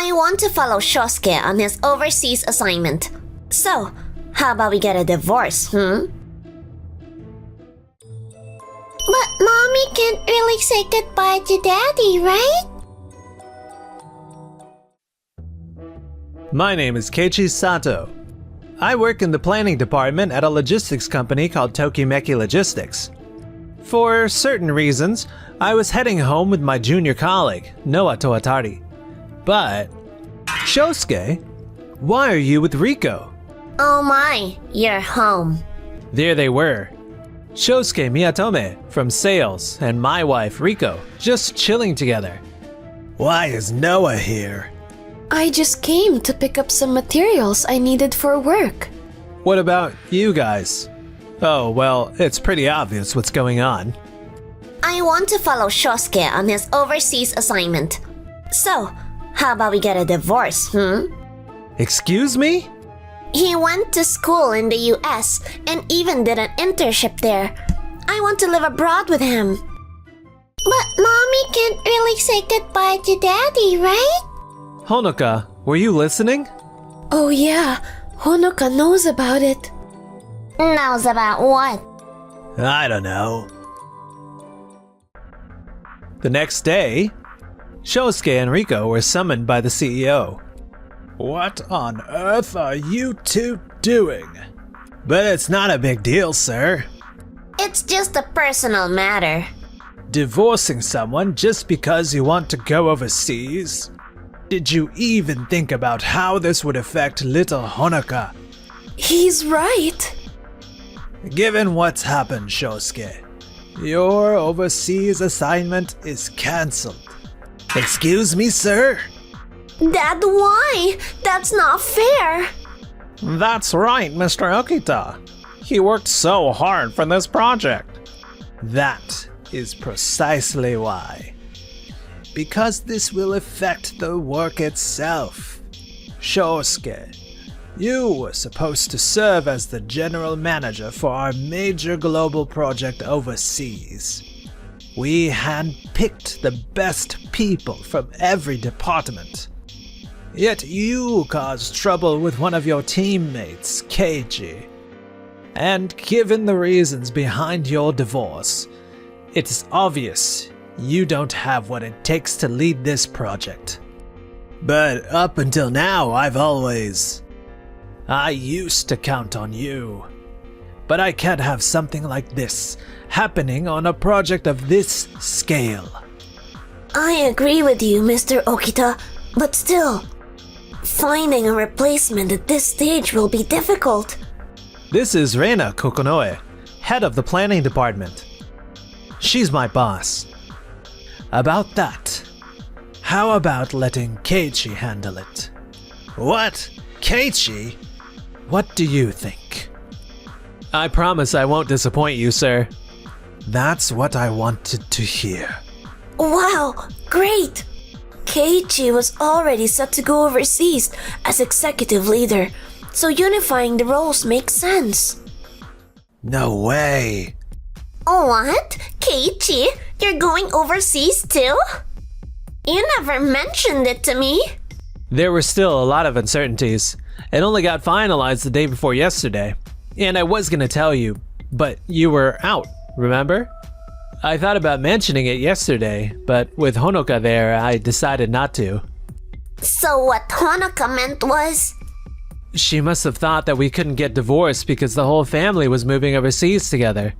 I want to follow Shosuke on his overseas assignment. So, how about we get a divorce, But Mommy can't really say goodbye to Daddy, right? My name is Keiichi Sato. I work in the planning department at a logistics company called Tokimeki Logistics. For certain reasons, I was heading home with my junior colleague, Noah Toatari. But, Shosuke, why are you with Riko? Oh my, you're home. There they were. Shosuke Miyatome from sales and my wife Riko just chilling together. Why is Noah here? I just came to pick up some materials I needed for work. What about you guys? Oh, well, it's pretty obvious what's going on. I want to follow Shosuke on his overseas assignment. So, how about we get a divorce, Excuse me? He went to school in the US and even did an internship there. I want to live abroad with him. But Mommy can't really say goodbye to Daddy, right? Honoka, were you listening? Oh yeah, Honoka knows about it. Knows about what? I don't know. The next day, Shosuke and Riko were summoned by the CEO. What on earth are you two doing? But it's not a big deal, sir. It's just a personal matter. Divorcing someone just because you want to go overseas? Did you even think about how this would affect little Honoka? He's right. Given what's happened, Shosuke, your overseas assignment is cancelled. Excuse me, sir? Dad, why? That's not fair. That's right, Mr. Okita. He worked so hard for this project. That is precisely why. Because this will affect the work itself. Shosuke, you were supposed to serve as the general manager for our major global project overseas. We handpicked the best people from every department. Yet you caused trouble with one of your teammates, Keiichi. And given the reasons behind your divorce, it is obvious you don't have what it takes to lead this project. But up until now, I used to count on you. But I can't have something like this happening on a project of this scale. I agree with you, Mr. Okita, but still, finding a replacement at this stage will be difficult. This is Reina Kokonoe, head of the planning department. She's my boss. About that, how about letting Keiichi handle it? What? Keiichi? What do you think? I promise I won't disappoint you, sir. That's what I wanted to hear. Wow, great! Keiichi was already set to go overseas as executive leader, so unifying the roles makes sense. No way! What? Keiichi? You're going overseas too? You never mentioned it to me. There were still a lot of uncertainties. It only got finalized the day before yesterday. And I was gonna tell you, but you were out, remember? I thought about mentioning it yesterday, but with Honoka there, I decided not to. So what Honoka meant was... She must have thought that we couldn't get divorced because the whole family was moving overseas together.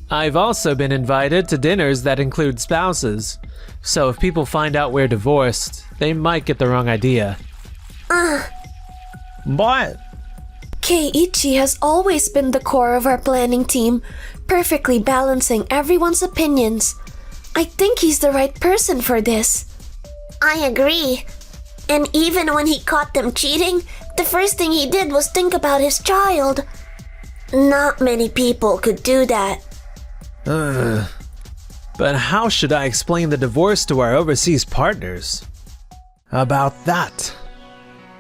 I've also been invited to dinners that include spouses, so if people find out we're divorced, they might get the wrong idea. But... Keiichi has always been the core of our planning team, perfectly balancing everyone's opinions. I think he's the right person for this. I agree. And even when he caught them cheating, the first thing he did was think about his child. Not many people could do that. But how should I explain the divorce to our overseas partners? About that,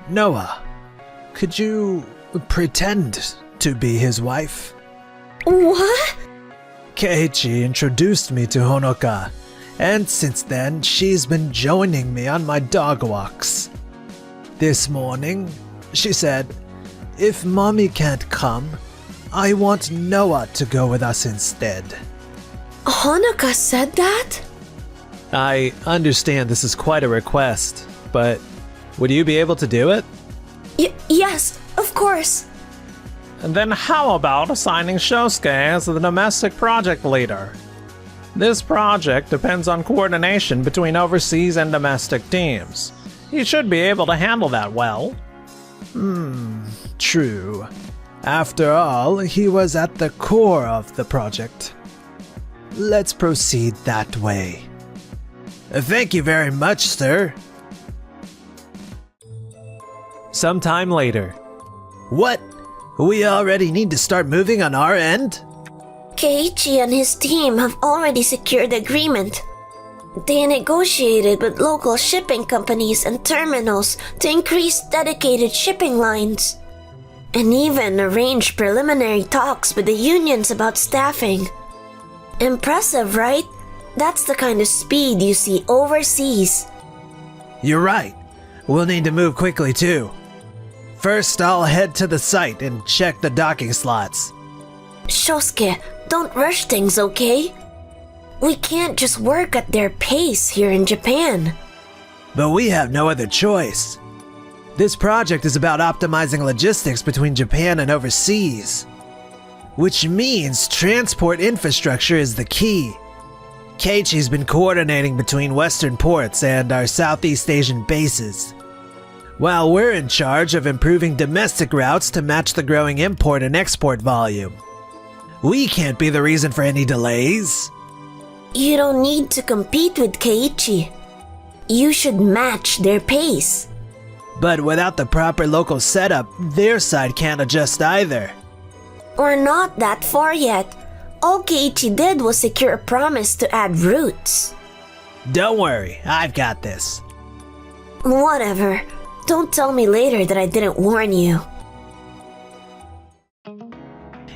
Noah, could you pretend to be his wife? What? Keiichi introduced me to Honoka, and since then she's been joining me on my dog walks. This morning, she said, if Mommy can't come, I want Noah to go with us instead. Honoka said that? I understand this is quite a request, but would you be able to do it? Yes, of course. And then how about assigning Shosuke as the domestic project leader? This project depends on coordination between overseas and domestic teams. He should be able to handle that well. True. After all, he was at the core of the project. Let's proceed that way. Thank you very much, sir. Sometime later. What? We already need to start moving on our end? Keiichi and his team have already secured agreement. They negotiated with local shipping companies and terminals to increase dedicated shipping lines, and even arranged preliminary talks with the unions about staffing. Impressive, right? That's the kind of speed you see overseas. You're right. We'll need to move quickly too. First, I'll head to the site and check the docking slots. Shosuke, don't rush things, okay? We can't just work at their pace here in Japan. But we have no other choice. This project is about optimizing logistics between Japan and overseas, which means transport infrastructure is the key. Keiichi's been coordinating between Western ports and our Southeast Asian bases, while we're in charge of improving domestic routes to match the growing import and export volume. We can't be the reason for any delays. You don't need to compete with Keiichi. You should match their pace. But without the proper local setup, their side can't adjust either. We're not that far yet. All Keiichi did was secure a promise to add routes. Don't worry, I've got this. Whatever. Don't tell me later that I didn't warn you.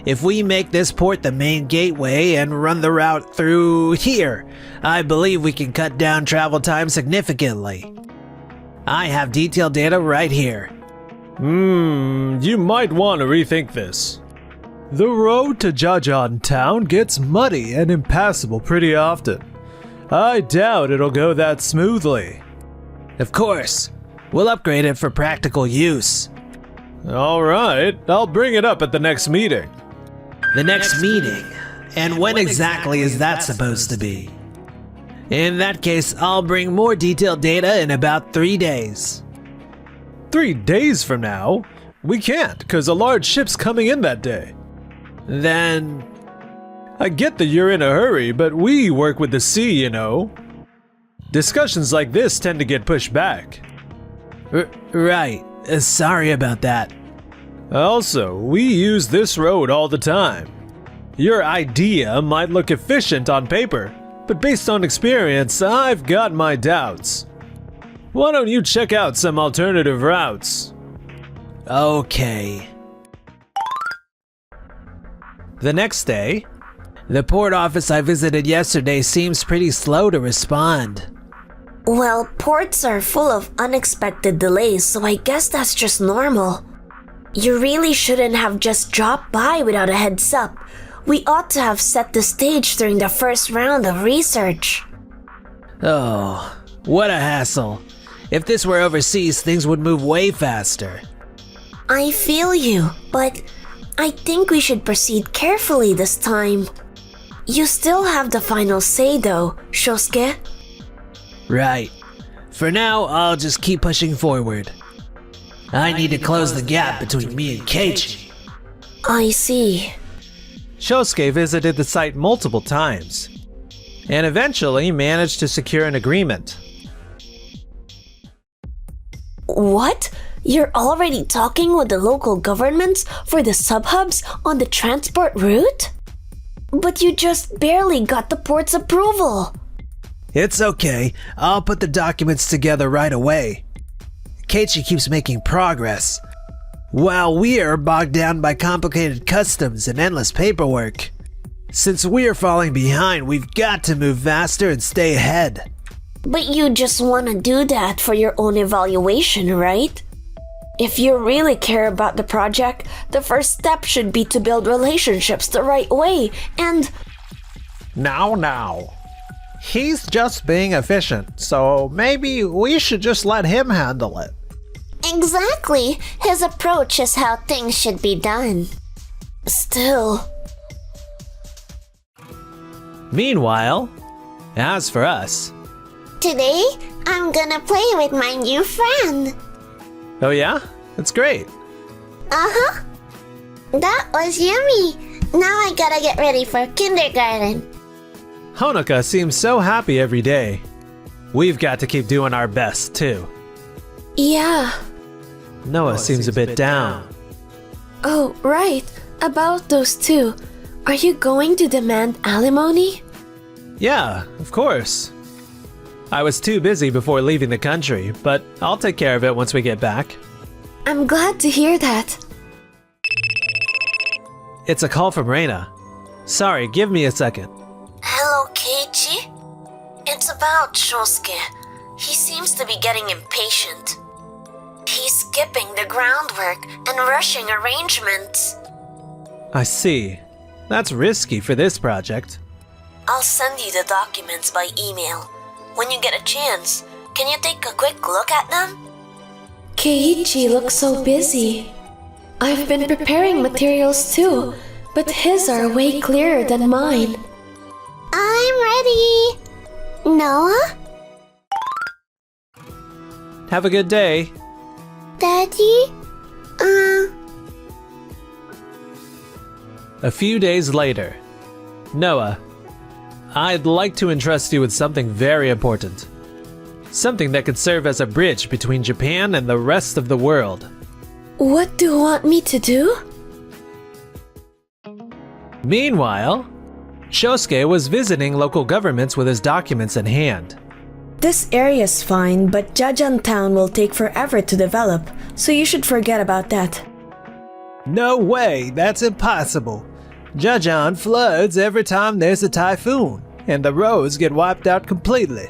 If we make this port the main gateway and run the route through here, I believe we can cut down travel time significantly. I have detailed data right here. You might want to rethink this. The road to Jajan town gets muddy and impassable pretty often. I doubt it'll go that smoothly. Of course, we'll upgrade it for practical use. Alright, I'll bring it up at the next meeting. The next meeting? And when exactly is that supposed to be? In that case, I'll bring more detailed data in about 3 days. 3 days from now? We can't, because a large ship's coming in that day. Then... I get that you're in a hurry, but we work with the sea, you know. Discussions like this tend to get pushed back. Right. Sorry about that. Also, we use this road all the time. Your idea might look efficient on paper, but based on experience, I've got my doubts. Why don't you check out some alternative routes? Okay. The next day, the port office I visited yesterday seems pretty slow to respond. Well, ports are full of unexpected delays, so I guess that's just normal. You really shouldn't have just dropped by without a heads up. We ought to have set the stage during the first round of research. Oh, what a hassle. If this were overseas, things would move way faster. I feel you, but I think we should proceed carefully this time. You still have the final say though, Shosuke. Right. For now, I'll just keep pushing forward. I need to close the gap between me and Keiichi. I see. Shosuke visited the site multiple times, and eventually managed to secure an agreement. What? You're already talking with the local governments for the sub-hubs on the transport route? But you just barely got the port's approval. It's okay, I'll put the documents together right away. Keiichi keeps making progress, while we're bogged down by complicated customs and endless paperwork. Since we're falling behind, we've got to move faster and stay ahead. But you just want to do that for your own evaluation, right? If you really care about the project, the first step should be to build relationships the right way and... Now. He's just being efficient, so maybe we should just let him handle it. Exactly. His approach is how things should be done. Still... Meanwhile, as for us... Today, I'm gonna play with my new friend. Oh yeah? That's great. Uh-huh. That was yummy. Now I gotta get ready for kindergarten. Honoka seems so happy every day. We've got to keep doing our best, too. Yeah. Noah seems a bit down. Oh, right. About those two. Are you going to demand alimony? Yeah, of course. I was too busy before leaving the country, but I'll take care of it once we get back. I'm glad to hear that. It's a call from Reina. Sorry, give me a second. Hello, Keiichi? It's about Shosuke. He seems to be getting impatient. He's skipping the groundwork and rushing arrangements. I see. That's risky for this project. I'll send you the documents by email. When you get a chance, can you take a quick look at them? Keiichi looks so busy. I've been preparing materials too, but his are way clearer than mine. I'm ready. Noah? Have a good day. Daddy? A few days later. Noah, I'd like to entrust you with something very important. Something that could serve as a bridge between Japan and the rest of the world. What do you want me to do? Meanwhile, Shosuke was visiting local governments with his documents in hand. This area's fine, but Jajan Town will take forever to develop, so you should forget about that. No way, that's impossible. Jajan floods every time there's a typhoon, and the roads get wiped out completely.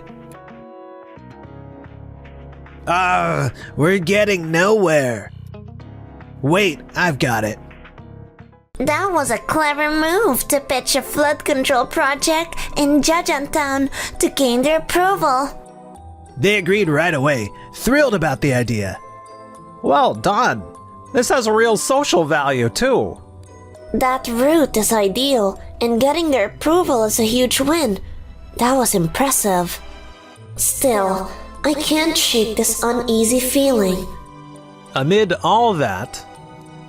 We're getting nowhere. Wait, I've got it. That was a clever move to pitch a flood control project in Jajantown to gain their approval. They agreed right away, thrilled about the idea. Well done. This has a real social value too. That route is ideal, and getting their approval is a huge win. That was impressive. Still, I can't shake this uneasy feeling. Amid all that,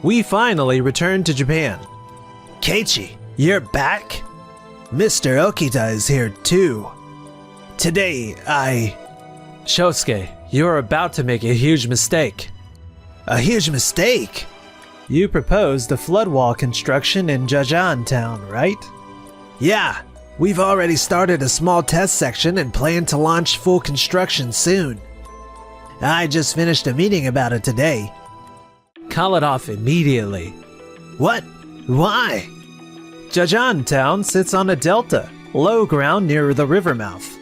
we finally returned to Japan. Keiichi, you're back? Mr. Okita is here too. Today, Shosuke, you're about to make a huge mistake. A huge mistake? You proposed the flood wall construction in Jajan Town, right? Yeah, we've already started a small test section and plan to launch full construction soon. I just finished a meeting about it today. Call it off immediately. What? Why? Jajan Town sits on a delta, low ground near the river mouth.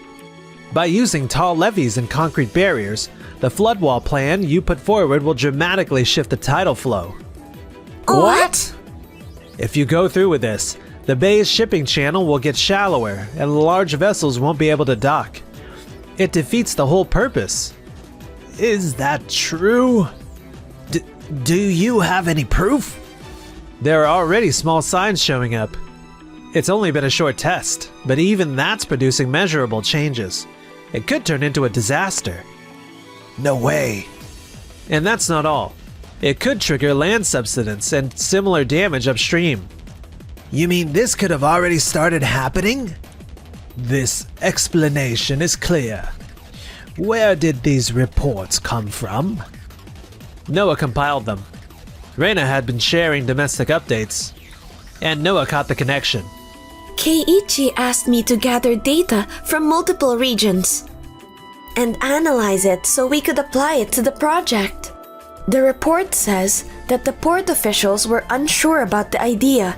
By using tall levees and concrete barriers, the flood wall plan you put forward will dramatically shift the tidal flow. What? If you go through with this, the bay's shipping channel will get shallower and large vessels won't be able to dock. It defeats the whole purpose. Is that true? Do you have any proof? There are already small signs showing up. It's only been a short test, but even that's producing measurable changes. It could turn into a disaster. No way. And that's not all. It could trigger land subsidence and similar damage upstream. You mean this could have already started happening? This explanation is clear. Where did these reports come from? Noah compiled them. Reina had been sharing domestic updates, and Noah caught the connection. Keiichi asked me to gather data from multiple regions and analyze it so we could apply it to the project. The report says that the port officials were unsure about the idea,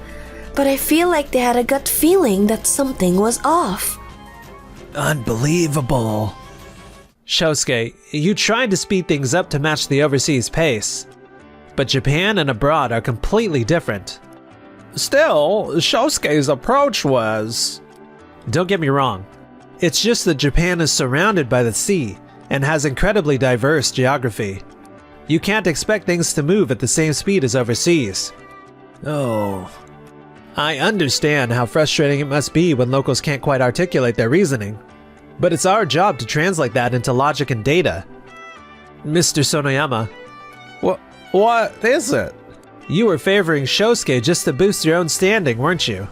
but I feel like they had a gut feeling that something was off. Unbelievable. Shosuke, you tried to speed things up to match the overseas pace, but Japan and abroad are completely different. Still, Shosuke's approach was... Don't get me wrong, it's just that Japan is surrounded by the sea and has incredibly diverse geography. You can't expect things to move at the same speed as overseas. Oh. I understand how frustrating it must be when locals can't quite articulate their reasoning, but it's our job to translate that into logic and data. Mr. Sonoyama. What is it? You were favoring Shosuke just to boost your own standing, weren't you?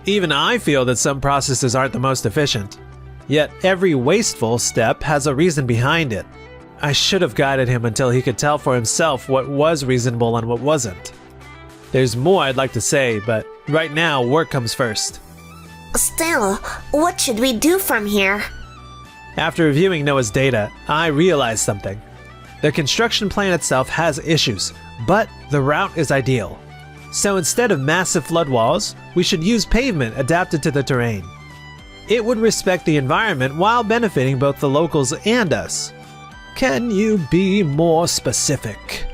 Even I feel that some processes aren't the most efficient. Yet every wasteful step has a reason behind it. I should have guided him until he could tell for himself what was reasonable and what wasn't. There's more I'd like to say, but right now work comes first. Still, what should we do from here? After reviewing Noah's data, I realized something. The construction plan itself has issues, but the route is ideal. So instead of massive flood walls, we should use pavement adapted to the terrain. It would respect the environment while benefiting both the locals and us. Can you be more specific?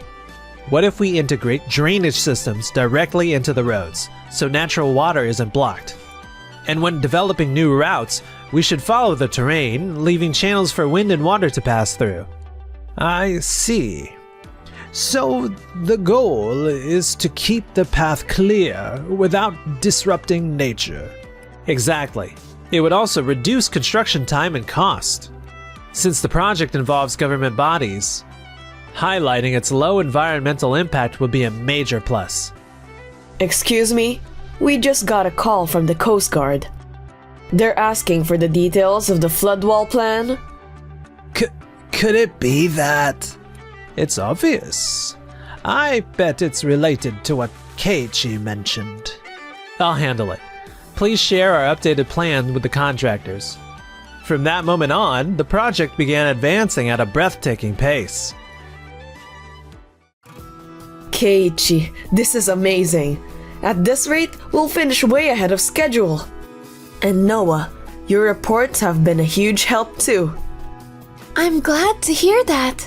What if we integrate drainage systems directly into the roads, so natural water isn't blocked? And when developing new routes, we should follow the terrain, leaving channels for wind and water to pass through. I see. So the goal is to keep the path clear without disrupting nature. Exactly. It would also reduce construction time and cost. Since the project involves government bodies, highlighting its low environmental impact would be a major plus. Excuse me? We just got a call from the Coast Guard. They're asking for the details of the flood wall plan. Could it be that? It's obvious. I bet it's related to what Keiichi mentioned. I'll handle it. Please share our updated plan with the contractors. From that moment on, the project began advancing at a breathtaking pace. Keiichi, this is amazing. At this rate, we'll finish way ahead of schedule. And Noah, your reports have been a huge help too. I'm glad to hear that.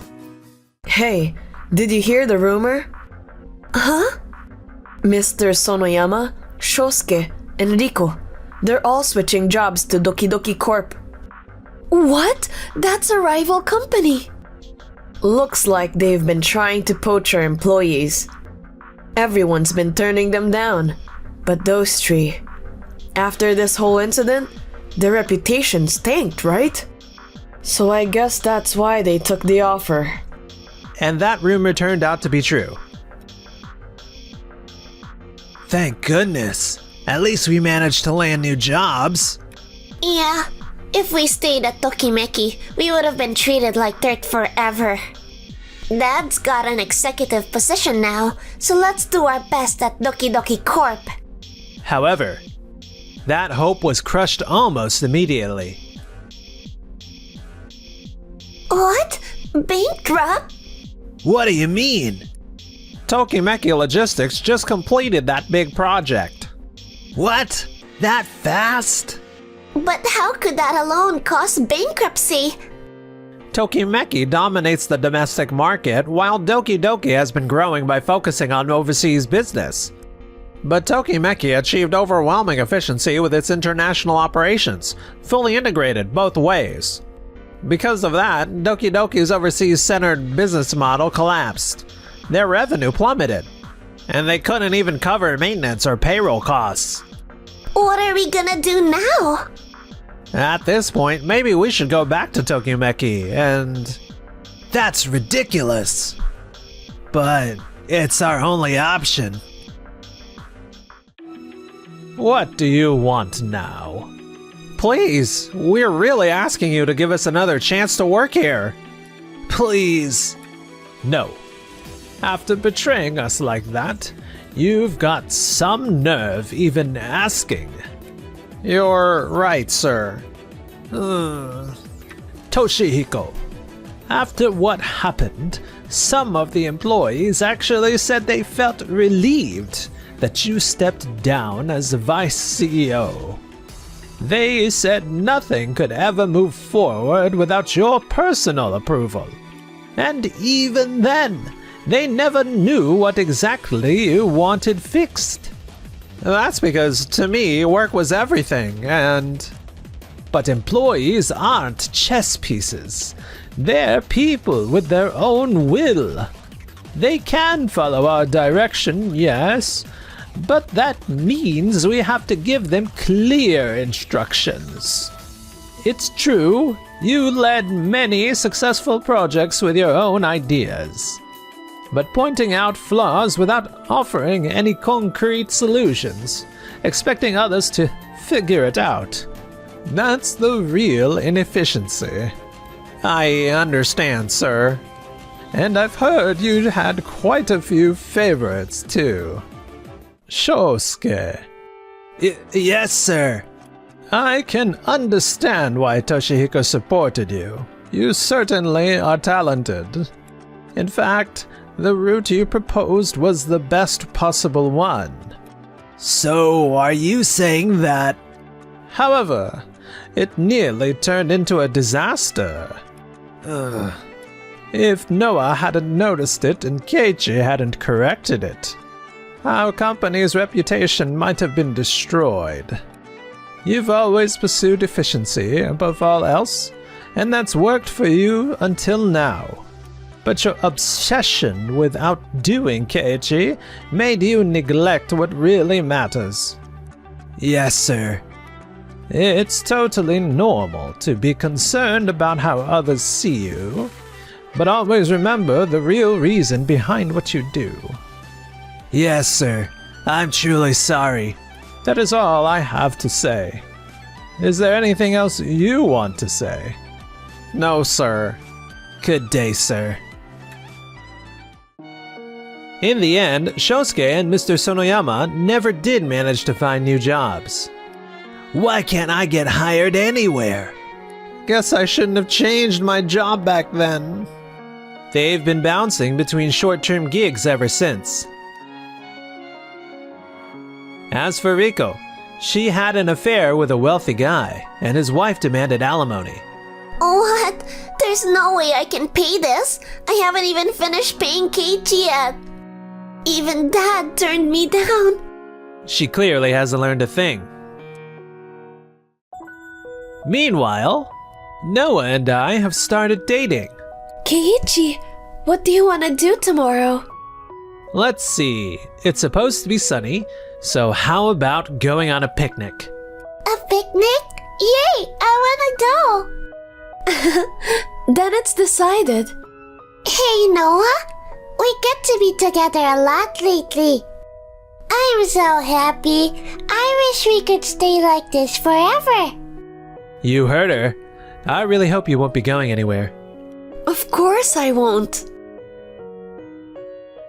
Hey, did you hear the rumor? Huh? Mr. Sonoyama, Shosuke, and Riko, they're all switching jobs to Doki Doki Corp. What? That's a rival company. Looks like they've been trying to poach our employees. Everyone's been turning them down, but those three. After this whole incident, their reputations tanked, right? So I guess that's why they took the offer. And that rumor turned out to be true. Thank goodness. At least we managed to land new jobs. Yeah, if we stayed at Tokimeki, we would have been treated like dirt forever. Dad's got an executive position now, so let's do our best at Doki Doki Corp. However, that hope was crushed almost immediately. What? Bankrupt? What do you mean? Tokimeki Logistics just completed that big project. What? That fast? But how could that alone cause bankruptcy? Tokimeki dominates the domestic market, while Doki Doki has been growing by focusing on overseas business. But Tokimeki achieved overwhelming efficiency with its international operations, fully integrated both ways. Because of that, Doki Doki's overseas-centered business model collapsed. Their revenue plummeted, and they couldn't even cover maintenance or payroll costs. What are we gonna do now? At this point, maybe we should go back to Tokimeki and... That's ridiculous! But it's our only option. What do you want now? Please, we're really asking you to give us another chance to work here. Please. No. After betraying us like that, you've got some nerve even asking. You're right, sir. Toshihiko, after what happened, some of the employees actually said they felt relieved that you stepped down as vice CEO. They said nothing could ever move forward without your personal approval. And even then, they never knew what exactly you wanted fixed. That's because, to me, work was everything, and... But employees aren't chess pieces. They're people with their own will. They can follow our direction, yes, but that means we have to give them clear instructions. It's true, you led many successful projects with your own ideas. But pointing out flaws without offering any concrete solutions, expecting others to figure it out, that's the real inefficiency. I understand, sir. And I've heard you had quite a few favorites, too. Shosuke. Yes, sir. I can understand why Toshihiko supported you. You certainly are talented. In fact, the route you proposed was the best possible one. So, are you saying that... However, it nearly turned into a disaster. If Noah hadn't noticed it and Keiichi hadn't corrected it, our company's reputation might have been destroyed. You've always pursued efficiency above all else, and that's worked for you until now. But your obsession with outdoing Keiichi made you neglect what really matters. Yes, sir. It's totally normal to be concerned about how others see you, but always remember the real reason behind what you do. Yes, sir. I'm truly sorry. That is all I have to say. Is there anything else you want to say? No, sir. Good day, sir. In the end, Shosuke and Mr. Sonoyama never did manage to find new jobs. Why can't I get hired anywhere? Guess I shouldn't have changed my job back then. They've been bouncing between short-term gigs ever since. As for Riko, she had an affair with a wealthy guy, and his wife demanded alimony. What? There's no way I can pay this. I haven't even finished paying Keiichi yet. Even Dad turned me down. She clearly hasn't learned a thing. Meanwhile, Noah and I have started dating. Keiichi, what do you want to do tomorrow? Let's see, it's supposed to be sunny, so how about going on a picnic? A picnic? Yay! I wanna go! Then it's decided. Hey, Noah. We get to be together a lot lately. I'm so happy. I wish we could stay like this forever. You heard her. I really hope you won't be going anywhere. Of course I won't.